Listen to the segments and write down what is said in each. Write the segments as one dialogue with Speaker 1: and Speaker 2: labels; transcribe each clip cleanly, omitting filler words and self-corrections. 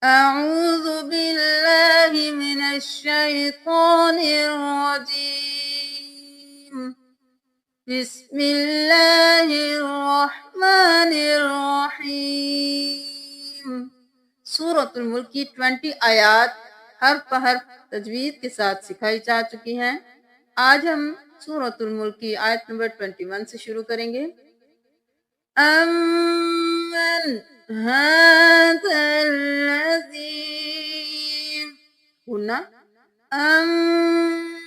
Speaker 1: أعوذ بالله من الشيطان الرجيم بسم الله الرحمन الरहीम। सूरतुल मुल्क की 20 आयात हर्फ हर्फ तजवीद के साथ सिखाई जा चुकी हैं। आज हम सूरतुल मुल्क की आयत नंबर 21 से शुरू करेंगे। अम्मन हाज़ल्लज़ी गुन्ना अम्मन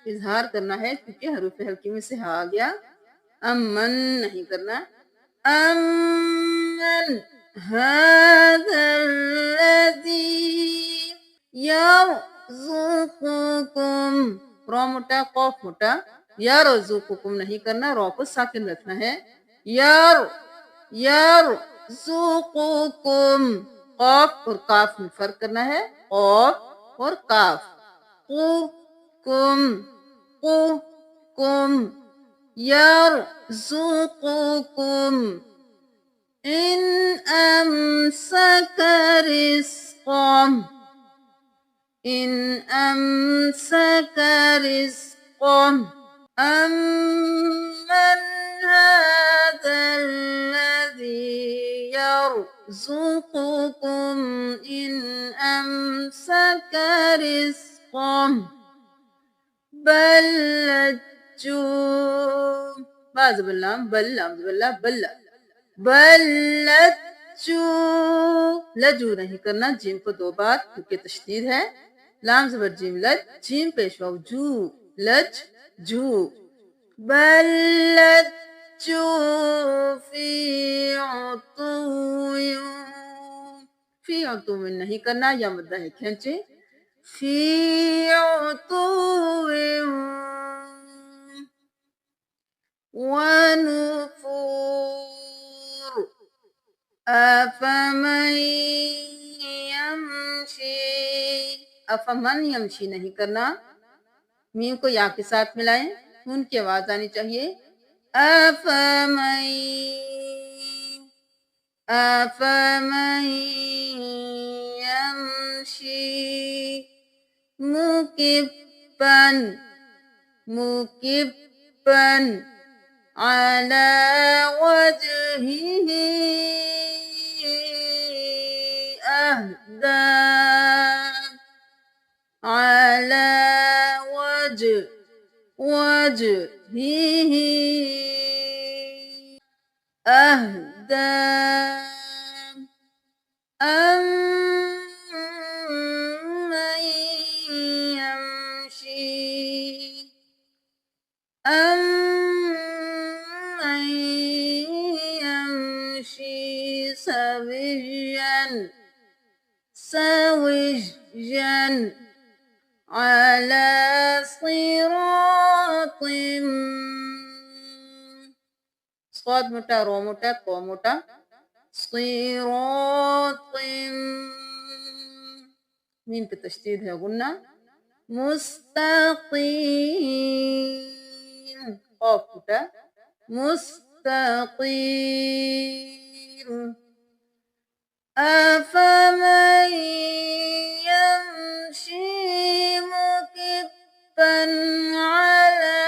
Speaker 1: इजहार करना है क्योंकि हरूफ हल्की में से हा आ गया। अम्मन नहीं करना। अम्मन हाज़ल्लज़ी यरज़ुकुकुम रो मोटा कौफ मोटा यरज़ुकुकुम नहीं करना, रो को साकिन रखना है। यरज़ुकुकुम कौफ और काफ में फर्क करना है। कौफ और काफ। कु कुम कु कुम यरज़ुकुकुम इन अमसक रिज़्क़म इन अमसक रिज़्क़म अम्मन हाज़ल्लज़ी यरज़ुकुकुम इन अमसक रिज़्क़म बल लज्जू बाज़बिल्लाम बल लामज़बिल्ला बल बल लज्जू लज्जू नहीं करना, जीम को दो बार क्योंकि तशदीद है। लाम ज़बर जीम लज जीम पेश वाव जू लज जू बल लज्जू फी उतुव्विन नहीं करना, या मुद्दा है खींचे। फी उतुव्विन वनुफूर अफमन यमशी नहीं करना, मीम को या के साथ मिलाएं, नून की आवाज आनी चाहिए। अफमन यमशी मुकिब्बन मुकिब्बन अला वजहिही अहदा अला वजहिही अहदा अम्मन यमशी सविय्यन अला सिरातिम स्वाद मोटा रो मोटा को मोटा सिरातिम मीम पे तशदीद है गुन्ना मुस्तकीम खौफ मोटा मुस्तकीम अफमन यमशी मुकिब्बन अला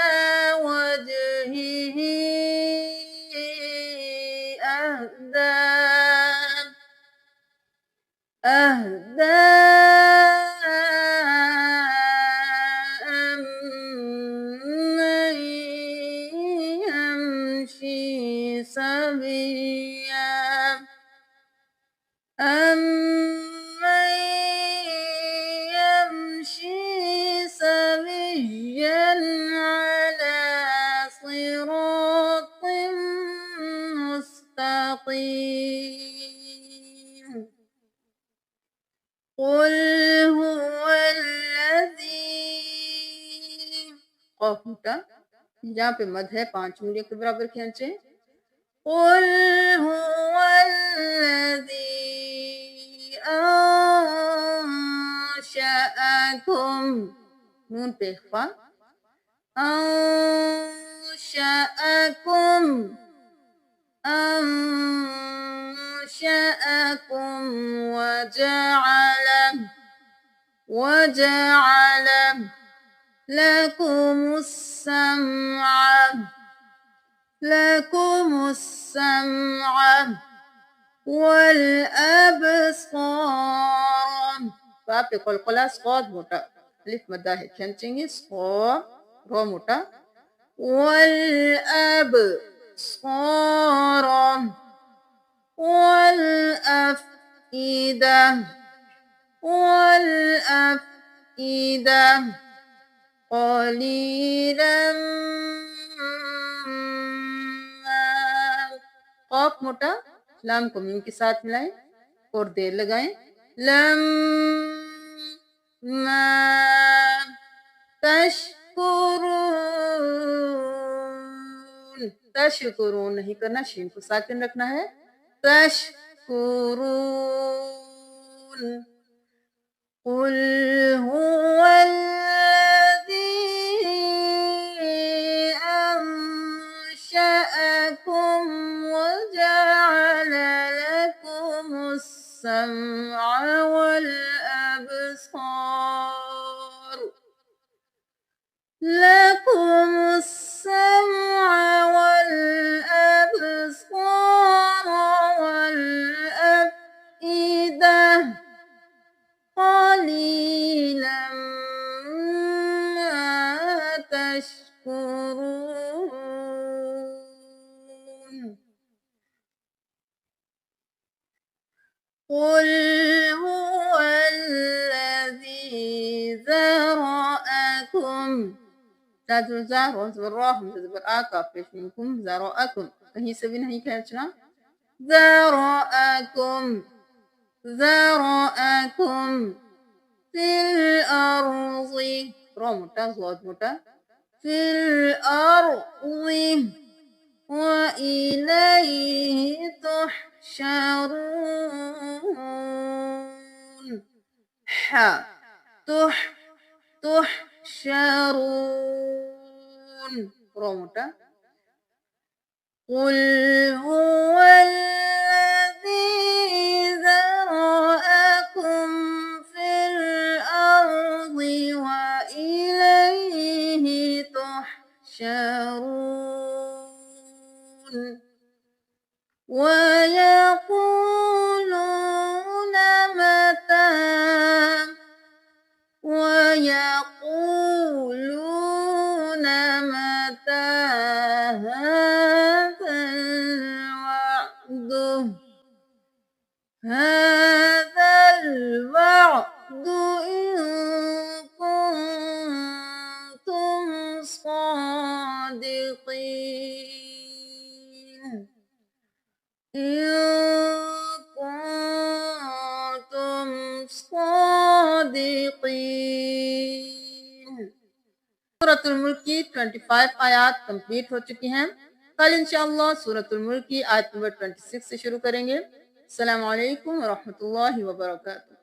Speaker 1: वजहिही अहदा अहदा अम्मन यमशी सविय्या अम्मन यमशी सविय्यन अला सिरातिम मुस्तकीम कुल हुवल्लज़ी क़ाफ मोटा यहाँ पे मद है 5 उंगलियों के बराबर खींचे। कुल हुवल्लज़ी अंशअकुम नून पे इख्फा अंशअकुम अंश أنشأكم وجعل لكم السمع والأبصار. فا पे قلقلة صاد मोटा अलिफ मद्दा है खींचेंगे صاد रो मोटा والأبصار والأفئدة قليلا ما. قاफ मोटा लाम को मीम के साथ मिलाएं और देर लगाएं लम मा तशकुरून. तशकुरून नहीं करना, शीन को साकिन रखना है तशकुरून. कुल हुवल्लज़ी अंशअकुम वजअल लकुमुस्समअ والأبصار والأفئدة قليلا ما تشكرون. قل هو الذي ذرأكم. منكم ذرأكم कहीं से भी नहीं खींचना. ذرأكم في الأرض رو मोटा ज़ाद मोटा في الأرض وإليه تحشرون. تحشرون رو मोटा قل هو الذي ذرأكم في الأرض وإليه تحشرون. ويقولون متى هذا الوعد إن كنتم صادقين. إن كنتم صادقين. सूरतुल मुल्क की 25 आयत कंप्लीट हो चुकी हैं. कल इंशाअल्लाह सूरतुल मुल्क की आयत नंबर 26 से शुरू करेंगे. अस्सलामु अलैकुम व रहमतुल्लाहि व बरकातुहू.